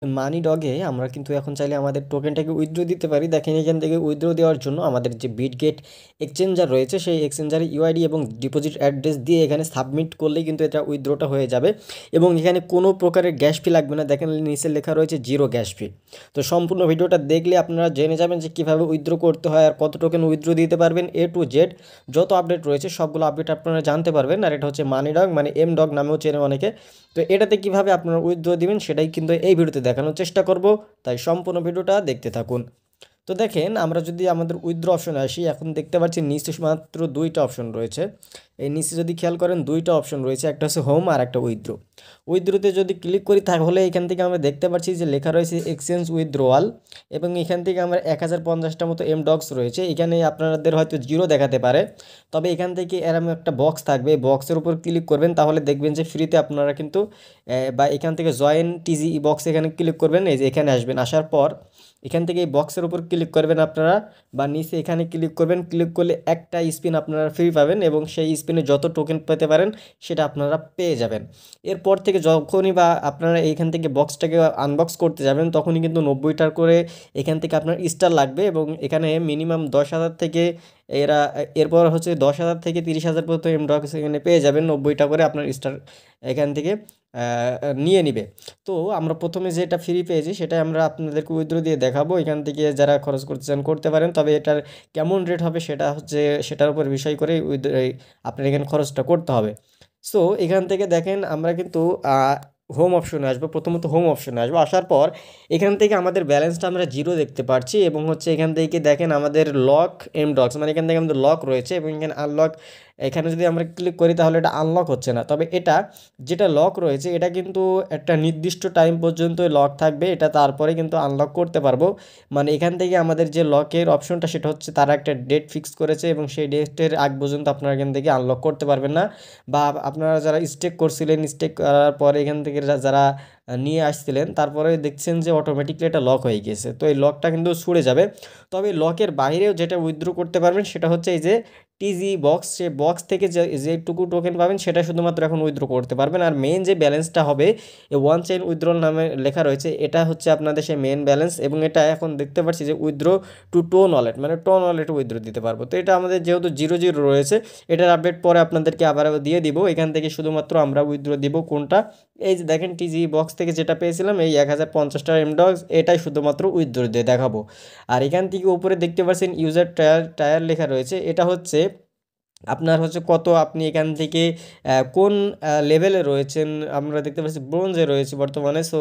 মানি ডগে আমরা কিন্তু এখন চাইলে আমাদের টোকেনটাকে উইথড্র দিতে পারি। দেখেন এখান থেকে উইথড্র দেওয়ার জন্য আমাদের যে বিটগেট এক্সচেঞ্জার রয়েছে সেই এক্সচেঞ্জারের ইউআইডি এবং ডিপোজিট অ্যাড্রেস দিয়ে এখানে সাবমিট করলেই কিন্তু এটা উইথড্রটা হয়ে যাবে এবং এখানে কোনো প্রকারের গ্যাস ফি লাগবে না। দেখেন নিচে লেখা রয়েছে জিরো গ্যাস ফি। তো সম্পূর্ণ ভিডিওটা দেখলে আপনারা জেনে যাবেন যে কীভাবে উইথড্র করতে হয় আর কত টোকেন উইথড্র দিতে পারবেন। এ টু জেড যত আপডেট রয়েছে সবগুলো আপডেট আপনারা জানতে পারবেন। আর এটা হচ্ছে মানি ডগ, মানে এম ডগ নামেও চেনে অনেকে। তো এটাতে কিভাবে আপনারা উইথড্র দিবেন সেটাই কিন্তু এই ভিডিওতে দেখানোর চেষ্টা করব, তাই সম্পূর্ণ ভিডিওটা দেখতে থাকুন। তো দেখেন আমরা যদি আমাদের উইথড্র অপশনে আসি, এখন দেখতে পাচ্ছি নিচে মাত্র দুইটা অপশন রয়েছে। এই নিচে যদি খেয়াল করেন দুইটা অপশন রয়েছে, একটা হচ্ছে হোম আর একটা উইথড্র। উইথড্রোতে যদি ক্লিক করি তাহলে এখান থেকে আমরা দেখতে পাচ্ছি যে লেখা রয়েছে এক্সচেঞ্জ উইথড্রোয়াল এবং এখান থেকে আমরা 1050টা মতো এম ডগস রয়েছে। এখানে আপনাদের হয়তো জিরো দেখাতে পারে, তবে এখান থেকে এরকম একটা বক্স থাকবে, বক্সের উপর ক্লিক করবেন তাহলে দেখবেন যে ফ্রিতে আপনারা কিন্তু বা এখান থেকে জয়েন টিজি বক্স এখানে ক্লিক করবেন। এই যে এখানে আসবেন, আসার পর এখান থেকে এই বক্সের উপর ক্লিক করবেন আপনারা বা নিচে এখানে ক্লিক করবেন। ক্লিক করলে একটা স্পিন আপনারা ফ্রি পাবেন এবং সেই স্পিনে যত টোকেন পেতে পারেন সেটা আপনারা পেয়ে যাবেন। এরপর থেকে যখনই বা আপনারা এইখান থেকে বক্সটাকে আনবক্স করতে যাবেন তখনই কিন্তু 90টা করে এখান থেকে আপনার স্টার লাগবে এবং এখানে মিনিমাম 10,000 থেকে এরা এরপর হচ্ছে 10,000 থেকে 30,000 পর্যন্ত এমডক্স এখানে পেয়ে যাবেন। 90টা করে আপনার স্টার এখান থেকে নিয়ে নিবে। তো আমরা প্রথমে যেটা ফ্রি পেয়েছি সেটা আমরা আপনাদেরকে উইথড্র দিয়ে দেখাবো। এখান থেকে যারা খরচ করতে চান করতে পারেন, তবে এটার কেমন রেট হবে সেটা হচ্ছে সেটার উপর বিষয় করে আপনার এখানে খরচটা করতে হবে। সো এখান থেকে দেখেন আমরা কিন্তু হোম অপশনে আসবো। প্রথমত হোম অপশনে আসবো, আসার পর এখান থেকে আমাদের ব্যালেন্সটা আমরা জিরো দেখতে পাচ্ছি এবং হচ্ছে এখান থেকে দেখেন আমাদের লক এম ডক্স, মানে এখান থেকে আমাদের লক রয়েছে এবং এখানে আনলক, এখানে যদি আমরা ক্লিক করি তাহলে এটা আনলক হচ্ছে না। তবে এটা যেটা লক রয়েছে এটা কিন্তু একটা নির্দিষ্ট টাইম পর্যন্ত লক থাকবে, এটা তারপরে কিন্তু আনলক করতে পারবো। মানে এখান থেকে আমাদের যে লকের অপশনটা সেটা হচ্ছে তারা একটা ডেট ফিক্স করেছে এবং সেই ডেটের আগ পর্যন্ত আপনারা এখান থেকে আনলক করতে পারবেন না। বা আপনারা যারা স্টেক করছিলেন, স্টেক করার পরে এখান থেকে যারা নিয়ে আসছিলেন তারপরে দেখছেন যে অটোমেটিকলি এটা লক হয়ে গেছে, তো এই লকটা কিন্তু ছুড়ে যাবে। তবে লকের বাইরেও যেটা উইথড্র করতে পারবেন সেটা হচ্ছে এই যে টিজি বক্স, সে বক্স থেকে যেটুকু টোকেন পাবেন সেটা শুধুমাত্র এখন উইথড্র করতে পারবেন। আর মেন যে ব্যালেন্সটা হবে এই ওয়ান চেইন উইথড্রল নামে লেখা রয়েছে, এটা হচ্ছে আপনাদের সেই মেন ব্যালেন্স এবং এটা এখন দেখতে পাচ্ছি যে উইথড্র টু টোন ওয়ালেট, মানে টোন ওয়ালেটে উইথড্র দিতে পারবো। তো এটা আমাদের যেহেতু জিরো জিরো রয়েছে এটার আপডেট পরে আপনাদেরকে আবার দিয়ে দিব। এখান থেকে শুধুমাত্র আমরা উইথড্র দিব কোনটা, এই যে দেখেন টিজি বক্স থেকে যেটা পেয়েছিলাম এই 1050টা এমডক্স, এটাই শুধুমাত্র উইথড্র দিয়ে দেখাবো। আর এখান থেকে উপরে দেখতে পাচ্ছেন ইউজার টায়ার টায়ার লেখা রয়েছে, এটা হচ্ছে আপনার হচ্ছে কত আপনি এখান থেকে কোন লেভেলে রয়েছেন। আমরা দেখতে পাচ্ছি ব্রোঞ্জে রয়েছে বর্তমানে। সো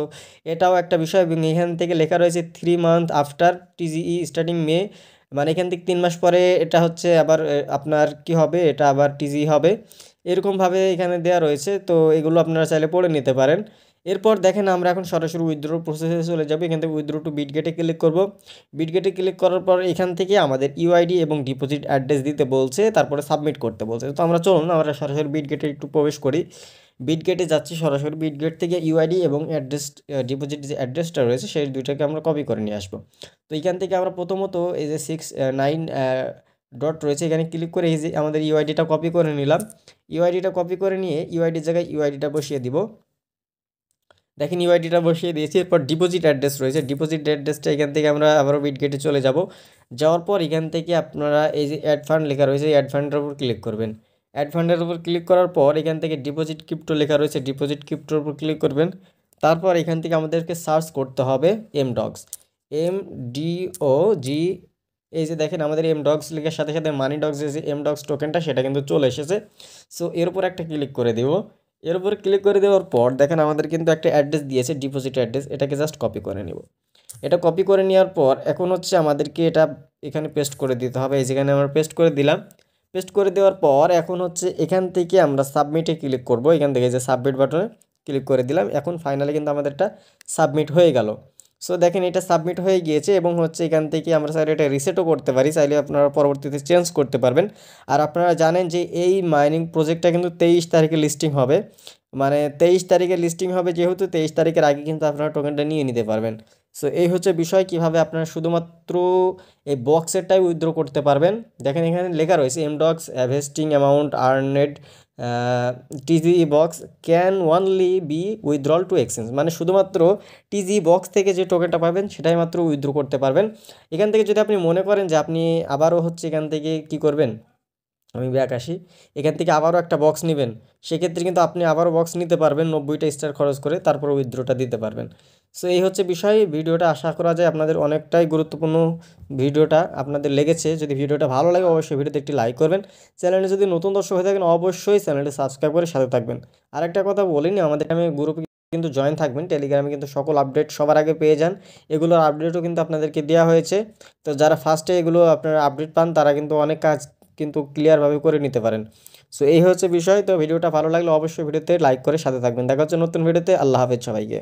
এটাও একটা বিষয় এবং এখান থেকে লেখা রয়েছে 3 মান্থ আফটার টিজিই স্টার্টিং মে, মানে এখান থেকে 3 মাস পরে এটা হচ্ছে আবার আপনার কি হবে, এটা আবার টিজি হবে, এরকমভাবে এখানে দেওয়া রয়েছে। তো এগুলো আপনারা চাইলে পড়ে নিতে পারেন। এরপর দেখেন আমরা এখন সরাসরি উইথড্র প্রসেসে চলে যাব। এখান থেকে উইথড্র টু বিটগেটে ক্লিক করব। বিটগেটে ক্লিক করার পর এখান থেকে আমাদের ইউআইডি এবং ডিপোজিট অ্যাড্রেস দিতে বলছে, তারপরে সাবমিট করতে বলছে। তো আমরা চলুন আমরা সরাসরি বিটগেটে একটু প্রবেশ করি। বিটগেটে যাচ্ছি, সরাসরি বিটগেট থেকে ইউআইডি এবং অ্যাড্রেস ডিপোজিট যে অ্যাড্রেসটা রয়েছে সেই দুইটাকে আমরা কপি করে নিয়ে আসবো। তো এখান থেকে আমরা প্রথমত এই যে 6 9 ডট রয়েছে এখানে ক্লিক করে এই যে আমাদের ইউআইডিটা কপি করে নিলাম। ইউআইডিটা কপি করে নিয়ে ইউআইডির জায়গায় ইউআইডিটা বসিয়ে দিব। দেখেন ইউআইডিটা বসিয়ে দিয়েছি। এরপর ডিপোজিট অ্যাড্রেস রয়েছে, ডিপোজিট অ্যাড্রেসটা এখান থেকে আমরা আবারও বিটগেটে চলে যাব। যাওয়ার পর এখান থেকে আপনারা এই যে অ্যাড ফান্ড লেখা রয়েছে অ্যাড ফান্ডের উপর ক্লিক করবেন। অ্যাড ফান্ডের উপর ক্লিক করার পর এখান থেকে ডিপোজিট ক্রিপ্টো লেখা রয়েছে, ডিপোজিট ক্রিপ্টোর উপর ক্লিক করবেন। তারপর এখান থেকে আমাদেরকে সার্চ করতে হবে এমডক্স, MDOG। এই যে দেখেন আমাদের এমডক্স লেখার সাথে সাথে মানি ডগস যে এমডক্স টোকেনটা সেটা কিন্তু চলে এসেছে। সো এর উপর একটা ক্লিক করে দেব। এর উপর ক্লিক করে দেওয়ার পর দেখেন আমাদের কিন্তু একটা অ্যাড্রেস দিয়েছে, ডিপোজিট অ্যাড্রেস, এটাকে জাস্ট কপি করে নেব। এটা কপি করে নেওয়ার পর এখন হচ্ছে আমাদেরকে এটা এখানে পেস্ট করে দিতে হবে। এই যেখানে আমরা পেস্ট করে দিলাম। পেস্ট করে দেওয়ার পর এখন হচ্ছে এখান থেকে আমরা সাবমিটে ক্লিক করব। এখান থেকে যে সাবমিট বাটনে ক্লিক করে দিলাম। এখন ফাইনালি কিন্তু আমাদেরটা সাবমিট হয়ে গেল। সো দেখেন এটা সাবমিট হয়ে গিয়েছে এবং হচ্ছে এখান থেকে আমরা চাইলে এটা রিসেটও করতে পারি, চাইলে আপনারা পরবর্তীতে চেঞ্জ করতে পারবেন। আর আপনারা জানেন যে এই মাইনিং প্রজেক্টটা কিন্তু 23 তারিখে লিস্টিং হবে, মানে 23 তারিখে লিস্টিং হবে, যেহেতু 23 তারিখের আগে কিন্তু আপনারা টোকেনটা নিয়ে নিতে পারবেন। সো এই হচ্ছে বিষয়, কিভাবে আপনারা শুধুমাত্র এই বক্সেরটাই উইথড্র করতে পারবেন। দেখেন এখানে লেখা রয়েছে এমডক্স অ্যাভেস্টিং amount earned TGE box can only be withdrawal to exchange, মানে শুধুমাত্র টিজি বক্স থেকে যে টোকেনটা পাবেন সেটাই মাত্র উইথড্র করতে পারবেন। এখান থেকে যদি আপনি মনে করেন যে আপনি আবারও হচ্ছে এখান থেকে কি করবেন, আমি ব্যাক আসি, এখান থেকে আবারও একটা বক্স নেবেন, সেক্ষেত্রে কিন্তু আপনি আবারও বক্স নিতে পারবেন 90টা স্টার খরচ করে, তারপর উইথড্রটা দিতে পারবেন। সো এই হচ্ছে বিষয়। ভিডিওটা আশা করা যায় আপনাদের অনেকটাই গুরুত্বপূর্ণ, ভিডিওটা আপনাদের লেগেছে। যদি ভিডিওটা ভালো লাগে অবশ্যই ভিডিওতে একটি লাইক করবেন। চ্যানেলে যদি নতুন দর্শক হয়ে থাকেন অবশ্যই চ্যানেলটি সাবস্ক্রাইব করে সাথে থাকবেন। আরেকটা কথা বলিনি, আমাদের আমি গ্রুপে কিন্তু জয়েন থাকবেন, টেলিগ্রামে কিন্তু সকল আপডেট সবার আগে পেয়ে যান। এগুলোর আপডেটও কিন্তু আপনাদেরকে দেওয়া হয়েছে। তো যারা ফার্স্টে এগুলো আপনারা আপডেট পান তারা কিন্তু অনেক কাজ কিন্তু ক্লিয়ারভাবে করে নিতে পারেন। সো এই হচ্ছে বিষয়। তো ভিডিওটা ভালো লাগলে অবশ্যই ভিডিওতে লাইক করে সাথে থাকবেন। দেখা হচ্ছে নতুন ভিডিওতে। আল্লাহ হাফেজ সবাইকে।